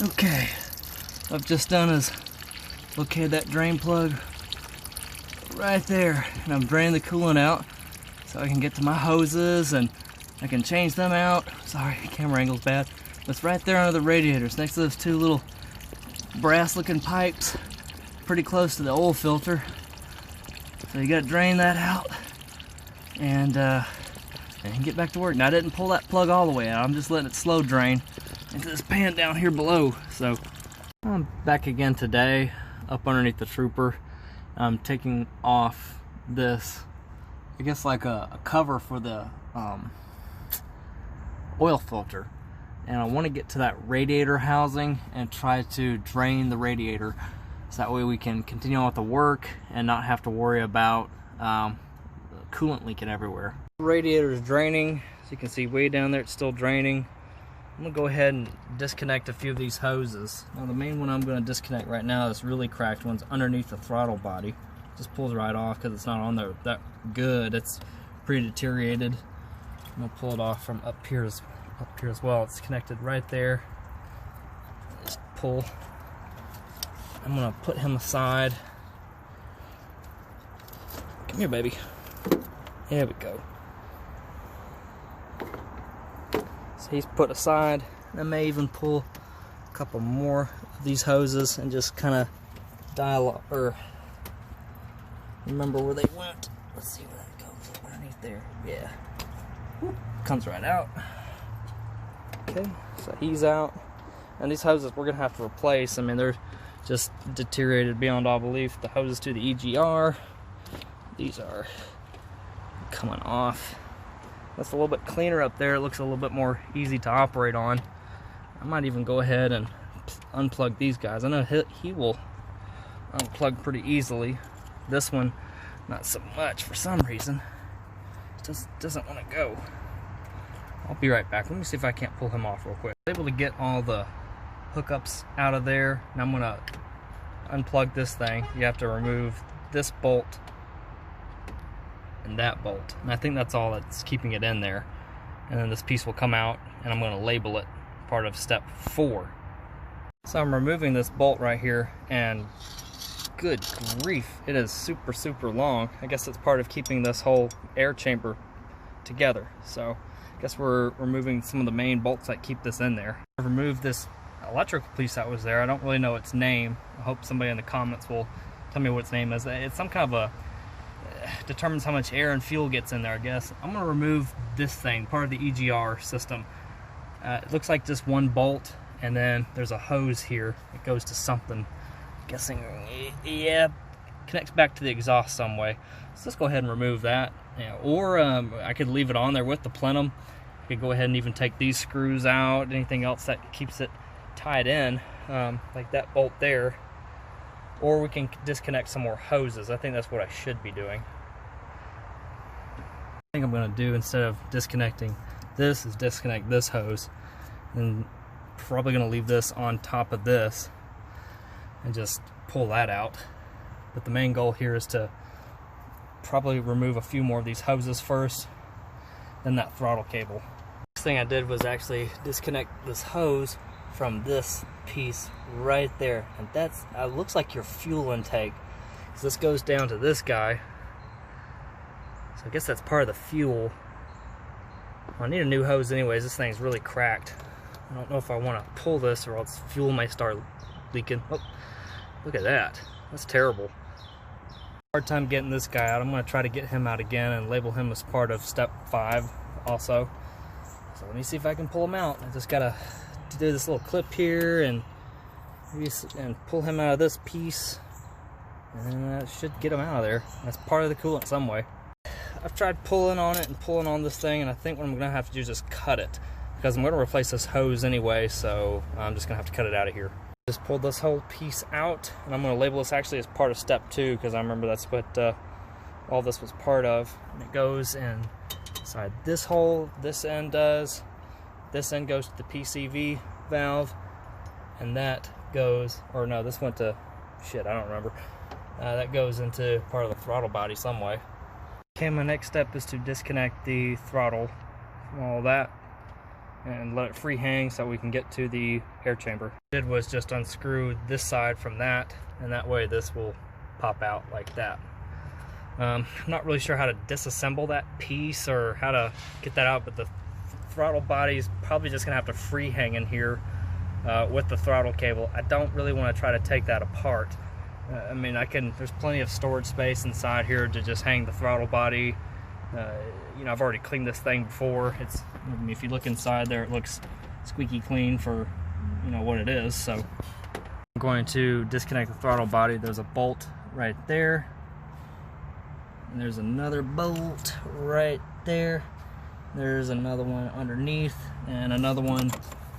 Okay, what I've just done is located that drain plug right there, and I'm draining the coolant out so I can get to my hoses and I can change them out. Sorry, camera angle's bad. But it's right there under the radiators, next to those two little brass looking pipes, pretty close to the oil filter. So you gotta drain that out and get back to work. Now I didn't pull that plug all the way out, I'm just letting it slow drain into this pan down here below. So I'm back again today up underneath the Trooper. I'm taking off this, I guess like a cover for the oil filter, and I want to get to that radiator housing and try to drain the radiator so that way we can continue on with the work and not have to worry about coolant leaking everywhere. The radiator is draining, as you can see way down there it's still draining. I'm gonna go ahead and disconnect a few of these hoses. Now the main one I'm gonna disconnect right now, this really cracked one's underneath the throttle body. Just pulls right off because it's not on there that good. It's pretty deteriorated. I'm gonna pull it off from up here as well. It's connected right there. Just pull. I'm gonna put him aside. Come here, baby. There we go. So he's put aside. I may even pull a couple more of these hoses and just kind of dial up, or remember where they went. Let's see where that goes underneath there. Yeah. Whoop. Comes right out. Okay, so he's out. And these hoses we're gonna have to replace. I mean, they're just deteriorated beyond all belief. The hoses to the EGR, these are coming off. That's a little bit cleaner up there. It looks a little bit more easy to operate on. I might even go ahead and unplug these guys. I know he will unplug pretty easily. This one, not so much for some reason. It just doesn't want to go. I'll be right back. Let me see if I can't pull him off real quick. I was able to get all the hookups out of there. Now I'm gonna unplug this thing. You have to remove this bolt and that bolt, and I think that's all that's keeping it in there. And then this piece will come out, and I'm going to label it part of step 4. So I'm removing this bolt right here, and good grief, it is super long. I guess it's part of keeping this whole air chamber together. So I guess we're removing some of the main bolts that keep this in there. I've removed this electrical piece that was there. I don't really know its name. I hope somebody in the comments will tell me what its name is. It's some kind of a determines how much air and fuel gets in there, I guess. I'm going to remove this thing, part of the EGR system. It looks like just one bolt, and then there's a hose here. It goes to something. I'm guessing, yeah, connects back to the exhaust some way. So let's go ahead and remove that. Yeah, or I could leave it on there with the plenum. I could go ahead and even take these screws out, anything else that keeps it tied in, like that bolt there. Or we can disconnect some more hoses. I think that's what I should be doing. I think I'm going to do, instead of disconnecting this, is disconnect this hose. And probably going to leave this on top of this and just pull that out. But the main goal here is to probably remove a few more of these hoses first, then that throttle cable. Next thing I did was actually disconnect this hose from this piece right there, and that's looks like your fuel intake. So this goes down to this guy, so I guess that's part of the fuel. Well, I need a new hose anyways. This thing's really cracked. I don't know if I want to pull this or else fuel may start leaking. Oh, look at that. That's terrible. Hard time getting this guy out. I'm going to try to get him out again and label him as part of step 5 also. So let me see if I can pull him out. I just gotta do this little clip here and pull him out of this piece, and that should get him out of there. That's part of the coolant some way. I've tried pulling on it and pulling on this thing, and I think what I'm gonna have to do is just cut it, because I'm gonna replace this hose anyway, so I'm just gonna have to cut it out of here. Just pulled this whole piece out, and I'm gonna label this actually as part of step 2, because I remember that's what all this was part of. And it goes inside this hole. This end does. This end goes to the PCV valve, and that goes, or no, this went to, shit, I don't remember. That goes into part of the throttle body some way. Okay, my next step is to disconnect the throttle from all that. and let it free hang so we can get to the air chamber. What I did was just unscrew this side from that, and that way this will pop out like that. I'm not really sure how to disassemble that piece or how to get that out, but the throttle body is probably just gonna have to free hang in here with the throttle cable. I don't really want to try to take that apart. I mean, there's plenty of storage space inside here to just hang the throttle body. You know, I've already cleaned this thing before. I mean, if you look inside there, it looks squeaky clean for, you know, what it is. So I'm going to disconnect the throttle body. There's a bolt right there. And there's another bolt right there. There's another one underneath and another one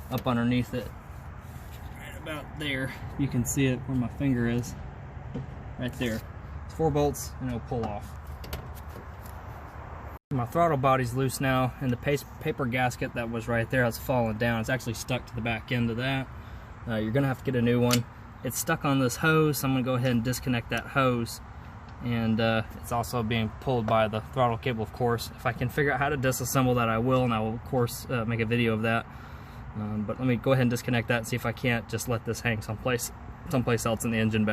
up underneath it. Right about there. You can see it where my finger is. Right there. It's 4 bolts and it'll pull off. My throttle body's loose now, and the paper gasket that was right there has fallen down. It's actually stuck to the back end of that. You're gonna have to get a new one. It's stuck on this hose, so I'm gonna go ahead and disconnect that hose. And it's also being pulled by the throttle cable, of course. If I can figure out how to disassemble that, I will, and I will, of course, make a video of that. But let me go ahead and disconnect that and see if I can't just let this hang someplace else in the engine bay.